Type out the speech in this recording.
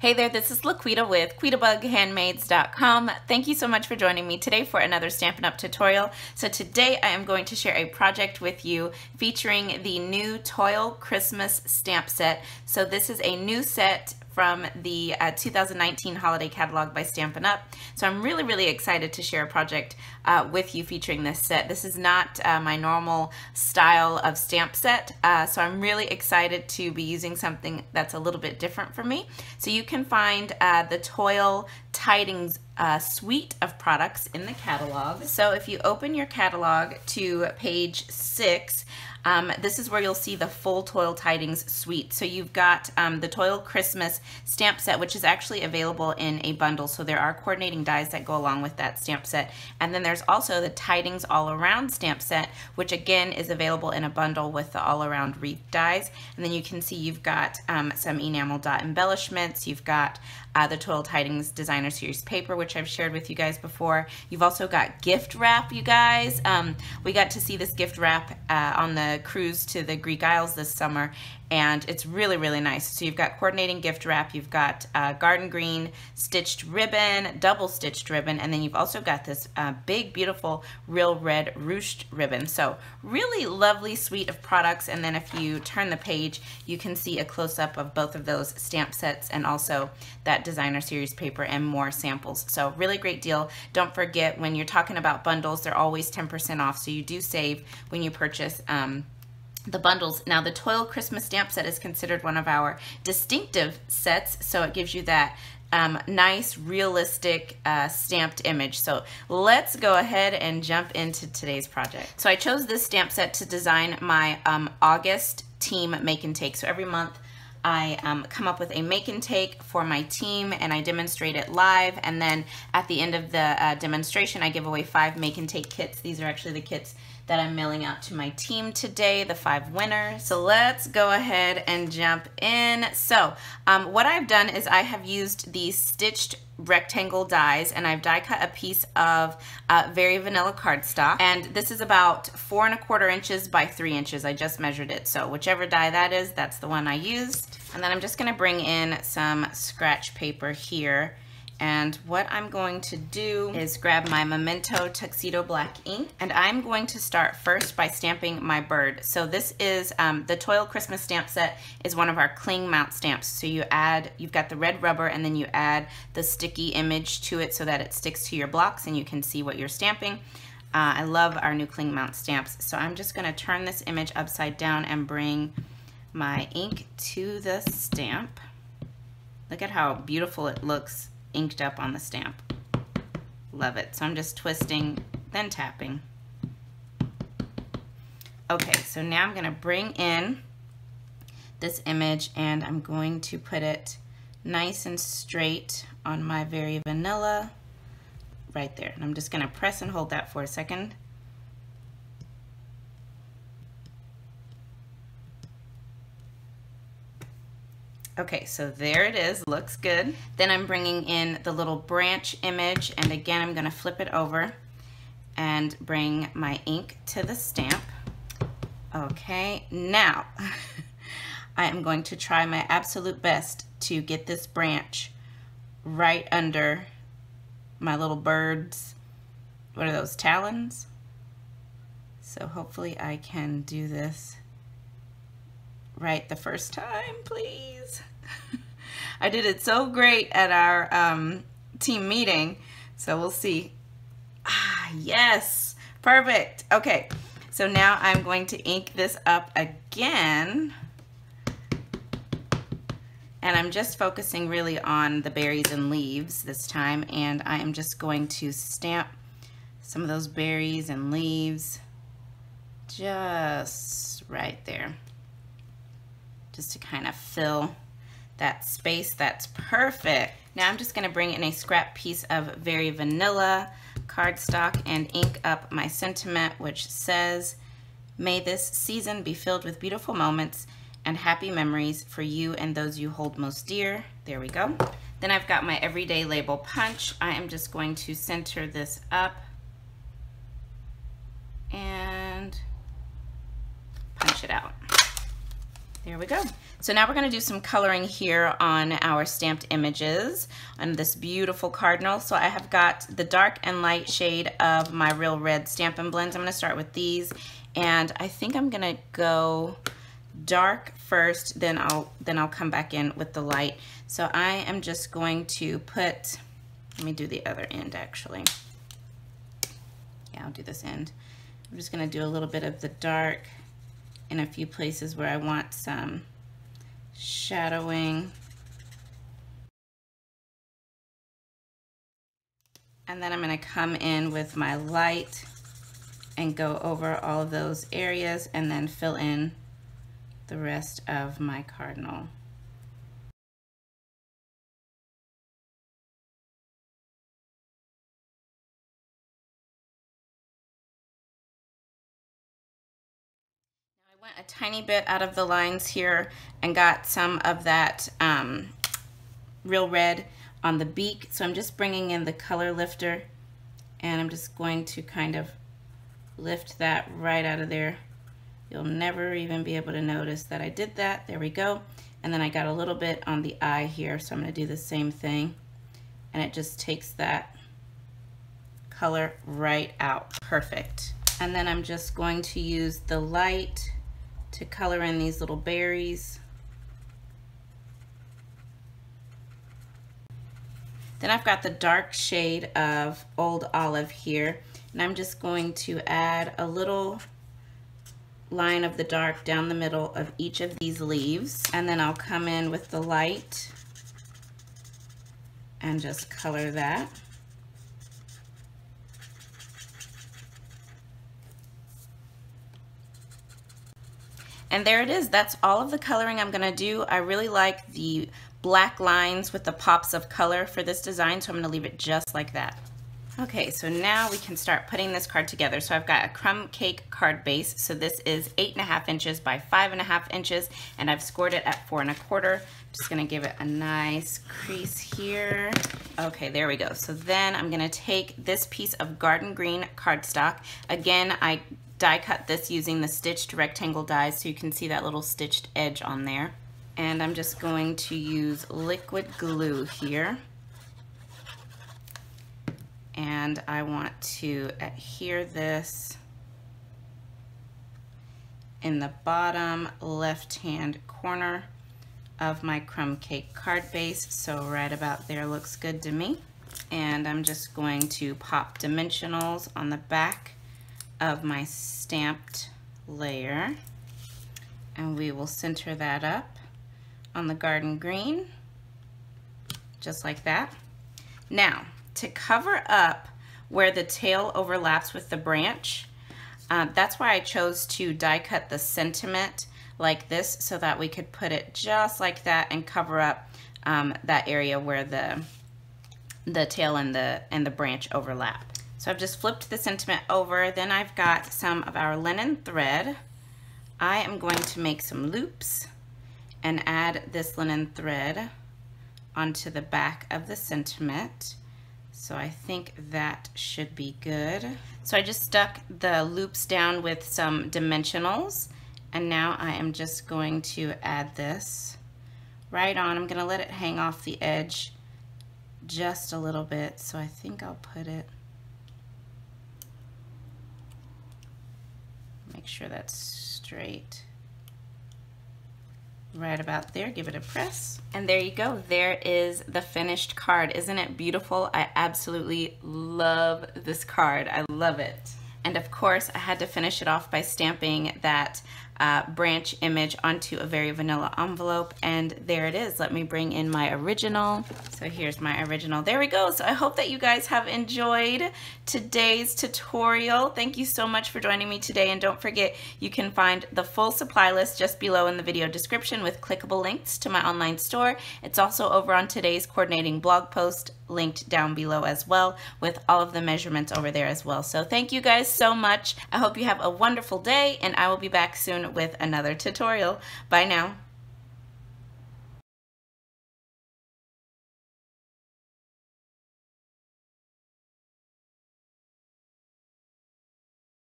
Hey there, this is LaQuita with QuitaBugHandmaids.com. Thank you so much for joining me today for another Stampin' Up! Tutorial. So today I am going to share a project with you featuring the new Toile Christmas stamp set. So this is a new set from the 2019 holiday catalog by Stampin' Up! So I'm really excited to share a project with you featuring this set. This is not my normal style of stamp set, so I'm really excited to be using something that's a little bit different for me. So you can find the Toile Tidings suite of products in the catalog. So if you open your catalog to page 6, this is where you'll see the full Toile Tidings suite. So you've got the Toile Christmas stamp set, which is actually available in a bundle. So there are coordinating dies that go along with that stamp set. And then there's also the Tidings All Around stamp set, which again is available in a bundle with the all around wreath dies. And then you can see you've got some enamel dot embellishments. You've got the Toile Tidings Designer Series paper, which I've shared with you guys before. You've also got gift wrap, you guys. We got to see this gift wrap on the cruise to the Greek Isles this summer, and it's really nice. So you've got coordinating gift wrap, you've got garden green stitched ribbon, double stitched ribbon, and then you've also got this big beautiful real red ruched ribbon. So really lovely suite of products. And then if you turn the page, you can see a close-up of both of those stamp sets and also that Designer Series paper and more samples. So really great deal. Don't forget, when you're talking about bundles, they're always 10% off, so you do save when you purchase the bundles. Now the Toile Christmas stamp set is considered one of our distinctive sets, so it gives you that nice realistic stamped image. So let's go ahead and jump into today's project. So I chose this stamp set to design my August team make and take. So every month I come up with a make and take for my team, and I demonstrate it live, and then at the end of the demonstration I give away 5 make and take kits. These are actually the kits that I'm mailing out to my team today, the 5 winners. So let's go ahead and jump in. So what I've done is I have used these stitched rectangle dies, and I've die cut a piece of very vanilla cardstock, and this is about 4 1/4 inches by 3 inches. I just measured it, so whichever die that is, that's the one I used. And then I'm just gonna bring in some scratch paper here, and what I'm going to do is grab my Memento Tuxedo Black ink, and I'm going to start first by stamping my bird. So this is the Toile Christmas stamp set is one of our cling mount stamps. So you've got the red rubber, and then you add the sticky image to it so that it sticks to your blocks and you can see what you're stamping. I love our new cling mount stamps. So I'm just gonna turn this image upside down and bring my ink to the stamp. Look at how beautiful it looks inked up on the stamp. Love it. So I'm just twisting, then tapping. Okay, so now I'm gonna bring in this image, and I'm going to put it nice and straight on my Very Vanilla right there. And I'm just gonna press and hold that for a second. Okay, so there it is, looks good. Then I'm bringing in the little branch image, and again I'm gonna flip it over and bring my ink to the stamp. Okay, now I am going to try my absolute best to get this branch right under my little bird's, what are those, talons? So hopefully I can do this right the first time, please. I did it so great at our team meeting, so we'll see. Ah, yes, perfect. Okay, so now I'm going to ink this up again, and I'm just focusing really on the berries and leaves this time, and I am just going to stamp some of those berries and leaves just right there, just to kind of fill that space. That's perfect. Now I'm just gonna bring in a scrap piece of Very Vanilla cardstock and ink up my sentiment, which says, "May this season be filled with beautiful moments and happy memories for you and those you hold most dear." There we go. Then I've got my everyday label punch. I am just going to center this up and punch it out. There we go. So now we're going to do some coloring here on our stamped images on this beautiful Cardinal. So I have got the dark and light shade of my Real Red Stampin' Blends. I'm going to start with these, and I think I'm going to go dark first, then I'll come back in with the light. So I am just going to put, let me do the other end actually. Yeah, I'll do this end. I'm just going to do a little bit of the dark in a few places where I want some shadowing. And then I'm going to come in with my light and go over all of those areas and then fill in the rest of my Cardinal. I went a tiny bit out of the lines here and got some of that Real Red on the beak. So I'm just bringing in the color lifter and I'm just going to kind of lift that right out of there. You'll never even be able to notice that I did that. There we go. And then I got a little bit on the eye here, so I'm going to do the same thing. And it just takes that color right out. Perfect. And then I'm just going to use the light to color in these little berries. Then I've got the dark shade of Old Olive here, and I'm just going to add a little line of the dark down the middle of each of these leaves, and then I'll come in with the light and just color that. And there it is. That's all of the coloring I'm going to do. I really like the black lines with the pops of color for this design, so I'm going to leave it just like that. Okay, so now we can start putting this card together. So I've got a crumb cake card base. So this is 8.5 inches by 5.5 inches, and I've scored it at 4 1/4. Just gonna give it a nice crease here. Okay, there we go. So then I'm gonna take this piece of garden green cardstock. Again, I die cut this using the stitched rectangle dies, so you can see that little stitched edge on there. And I'm just going to use liquid glue here. And I want to adhere this in the bottom left-hand corner of my crumb cake card base. So right about there looks good to me. And I'm just going to pop dimensionals on the back of my stamped layer. And we will center that up on the garden green, just like that. Now, to cover up where the tail overlaps with the branch, that's why I chose to die cut the sentiment like this, so that we could put it just like that and cover up that area where the tail and the branch overlap. So I've just flipped the sentiment over. Then I've got some of our linen thread. I am going to make some loops and add this linen thread onto the back of the sentiment. So I think that should be good. So I just stuck the loops down with some dimensionals, and now I am just going to add this right on. I'm gonna let it hang off the edge just a little bit, so I think I'll put it, make sure that's straight. Right about there, give it a press. And there you go, there is the finished card. Isn't it beautiful? I absolutely love this card, I love it. And of course, I had to finish it off by stamping that branch image onto a very vanilla envelope, and there it is. Let me bring in my original. So here's my original. There we go. So I hope that you guys have enjoyed today's tutorial. Thank you so much for joining me today, and don't forget you can find the full supply list just below in the video description with clickable links to my online store. It's also over on today's coordinating blog post, linked down below as well, with all of the measurements over there as well. So thank you guys so much. I hope you have a wonderful day, and I will be back soon with another tutorial. Bye now.